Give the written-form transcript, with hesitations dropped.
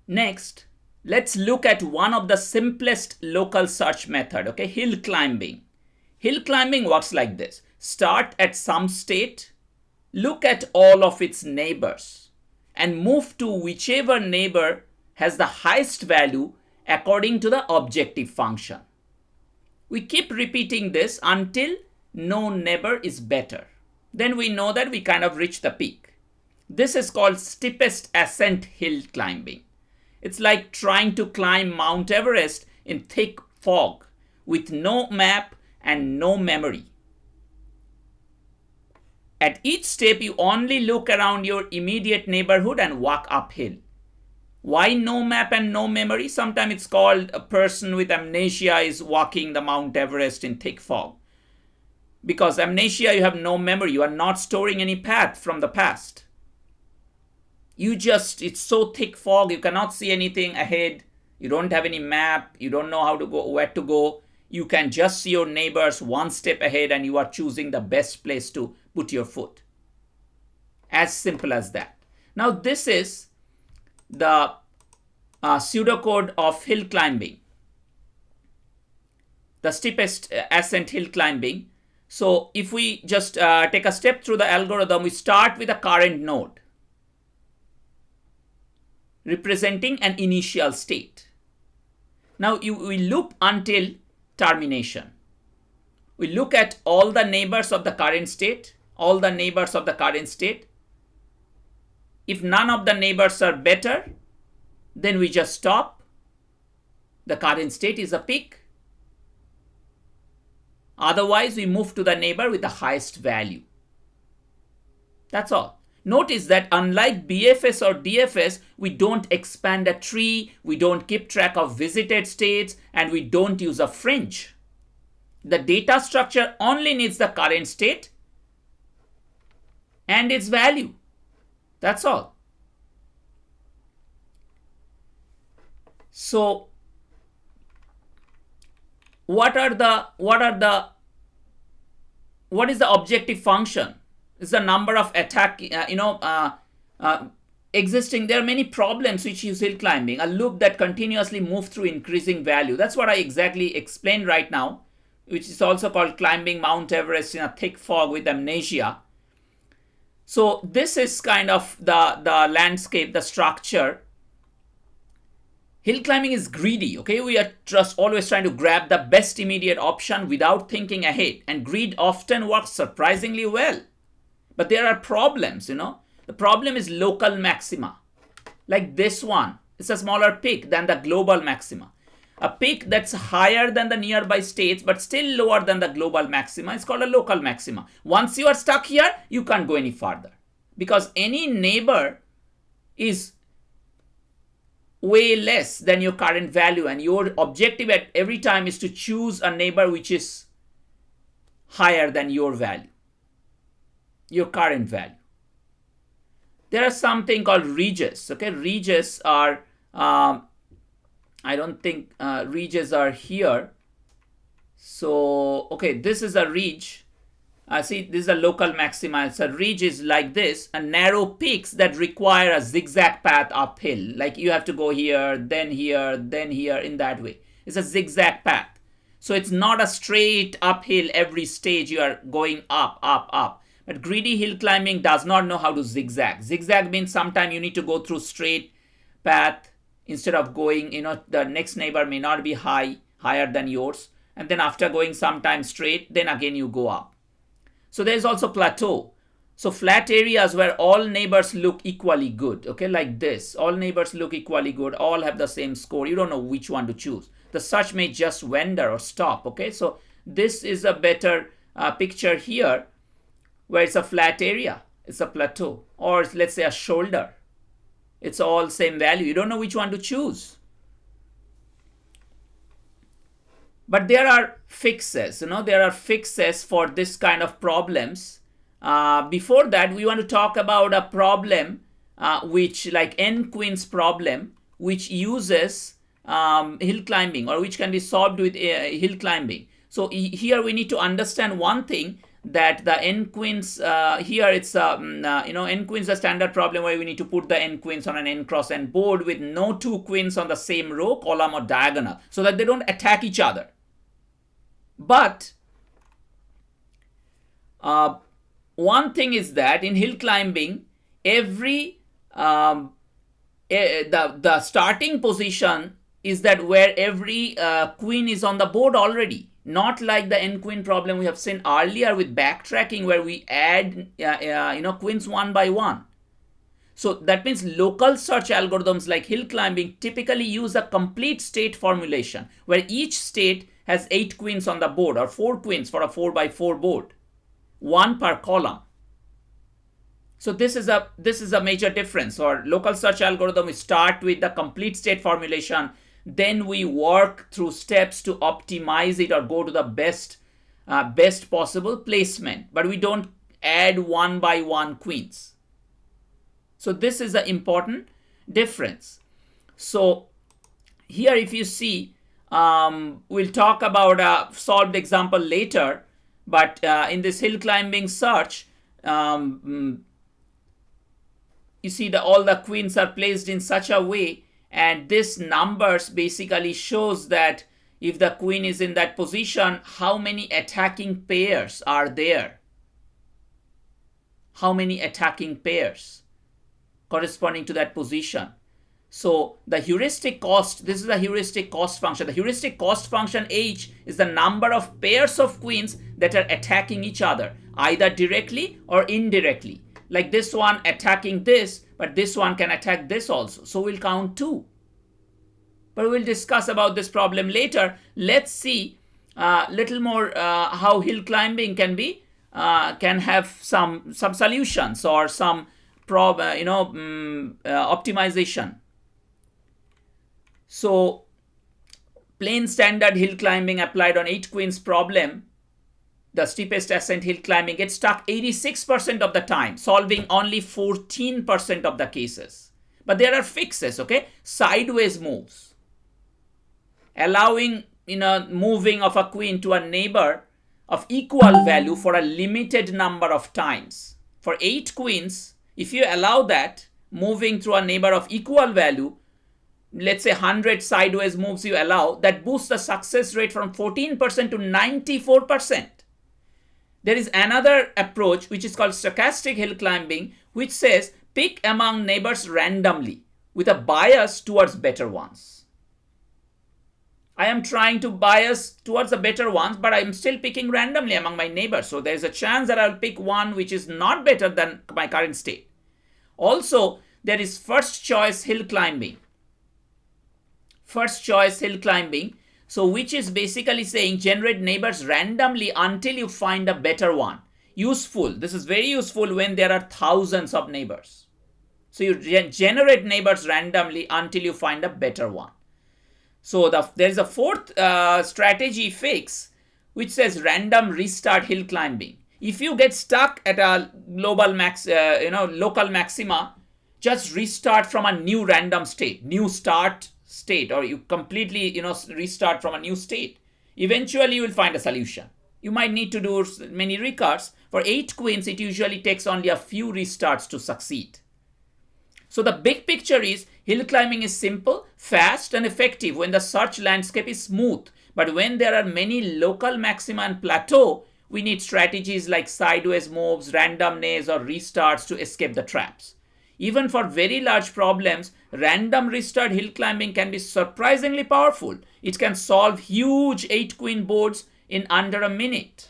Next, let's look at one of the simplest local search method, okay, hill climbing. Hill climbing works like this. Start at some state, look at all of its neighbors, and move to whichever neighbor has the highest value according to the objective function. We keep repeating this until no neighbor is better. Then we know that we kind of reach the peak. This is called steepest ascent hill climbing. It's like trying to climb Mount Everest in thick fog with no map and no memory. At each step, you only look around your immediate neighborhood and walk uphill. Why no map and no memory? Sometimes it's called a person with amnesia is walking the Mount Everest in thick fog. Because amnesia, you have no memory. You are not storing any path from the past. It's so thick fog, you cannot see anything ahead. You don't have any map. You don't know how to go, where to go. You can just see your neighbors one step ahead and you are choosing the best place to put your foot. As simple as that. Now this is the pseudocode of hill climbing, the steepest ascent hill climbing. So if we just take a step through the algorithm, we start with a current node representing an initial state. Now we loop until termination. We look at all the neighbors of the current state, all the neighbors of the current state. If none of the neighbors are better, then we just stop. The current state is a peak. Otherwise, we move to the neighbor with the highest value. That's all. Notice that unlike BFS or DFS, we don't expand a tree, we don't keep track of visited states, and we don't use a fringe. The data structure only needs the current state and its value. That's all. So what is the objective function? It's the number of attack, existing. There are many problems which use hill climbing. A loop that continuously moves through increasing value. That's what I exactly explained right now, which is also called climbing Mount Everest in a thick fog with amnesia. So this is kind of the landscape, the structure. Hill climbing is greedy, okay? We are just always trying to grab the best immediate option without thinking ahead. And greed often works surprisingly well. But there are problems, The problem is local maxima. Like this one, it's a smaller peak than the global maxima. A peak that's higher than the nearby states but still lower than the global maxima is called a local maxima. Once you are stuck here, you can't go any further. Because any neighbor is way less than your current value, and your objective at every time is to choose a neighbor which is higher than your value, your current value. There are something called ridges. Okay, ridges are I don't think ridges are here. So okay, this is a ridge. See, this is a local maxima. So a ridge is like this, a narrow peaks that require a zigzag path uphill. Like you have to go here, then here, then here, in that way. It's a zigzag path. So it's not a straight uphill every stage you are going up, up, up. But greedy hill climbing does not know how to zigzag. Zigzag means sometimes you need to go through straight path instead of going, the next neighbor may not be higher than yours. And then after going sometime straight, then again you go up. So there's also plateau. So flat areas where all neighbors look equally good, okay, like this. All neighbors look equally good, all have the same score. You don't know which one to choose. The search may just wander or stop, okay. So this is a better picture here where it's a flat area. It's a plateau, or let's say a shoulder. It's all same value. You don't know which one to choose. But there are fixes, there are fixes for this kind of problems. Before that, we want to talk about a problem which, like N-Queen's problem, which uses hill climbing, or which can be solved with hill climbing. So here we need to understand one thing, that the n queens, here it's n queens a standard problem where we need to put the n queens on an n cross n board with no two queens on the same row, column, or diagonal, so that they don't attack each other. But one thing is that in hill climbing, every the starting position is that where every queen is on the board already. Not like the n queen problem we have seen earlier with backtracking, where we add queens one by one. So that means local search algorithms like hill climbing typically use a complete state formulation, where each state has 8 queens on the board, or 4 queens for a 4 by 4 board, 1 per column. So this is a major difference. For local search algorithm, we start with the complete state formulation, then we work through steps to optimize it or go to the best possible placement, but we don't add 1 by 1 queens. So this is an important difference. So here, if you see, we'll talk about a solved example later, but in this hill climbing search, you see that all the queens are placed in such a way, and this numbers basically shows that if the queen is in that position, how many attacking pairs are there. How many attacking pairs corresponding to that position. So the heuristic cost, this is the heuristic cost function. The heuristic cost function h is the number of pairs of queens that are attacking each other, either directly or indirectly. Like this one attacking this, but this one can attack this also. So we'll count 2. But we'll discuss about this problem later. Let's see a little more how hill climbing can be, can have some solutions or some optimization. So plain standard hill climbing applied on 8 queens problem, the steepest ascent hill climbing gets stuck 86% of the time, solving only 14% of the cases. But there are fixes, okay? Sideways moves, allowing moving of a queen to a neighbor of equal value for a limited number of times. For 8 queens, if you allow that, moving through a neighbor of equal value, let's say 100 sideways moves you allow, that boosts the success rate from 14% to 94%. There is another approach which is called stochastic hill climbing, which says pick among neighbors randomly with a bias towards better ones. I am trying to bias towards the better ones, but I am still picking randomly among my neighbors. So there is a chance that I'll pick one which is not better than my current state. Also, there is first choice hill climbing. First choice hill climbing. So which is basically saying generate neighbors randomly until you find a better one. Useful. This is very useful when there are thousands of neighbors. So you generate neighbors randomly until you find a better one. So there is a fourth strategy fix which says random restart hill climbing. If you get stuck at a global local maxima, just restart from a new random state, new start state, or you completely restart from a new state. Eventually you will find a solution. You might need to do many recurs. For 8 queens, it usually takes only a few restarts to succeed. So the big picture is hill climbing is simple, fast, and effective when the search landscape is smooth. But when there are many local maxima and plateau, we need strategies like sideways moves, randomness, or restarts to escape the traps. Even for very large problems, random restart hill climbing can be surprisingly powerful. It can solve huge 8 queen boards in under a minute.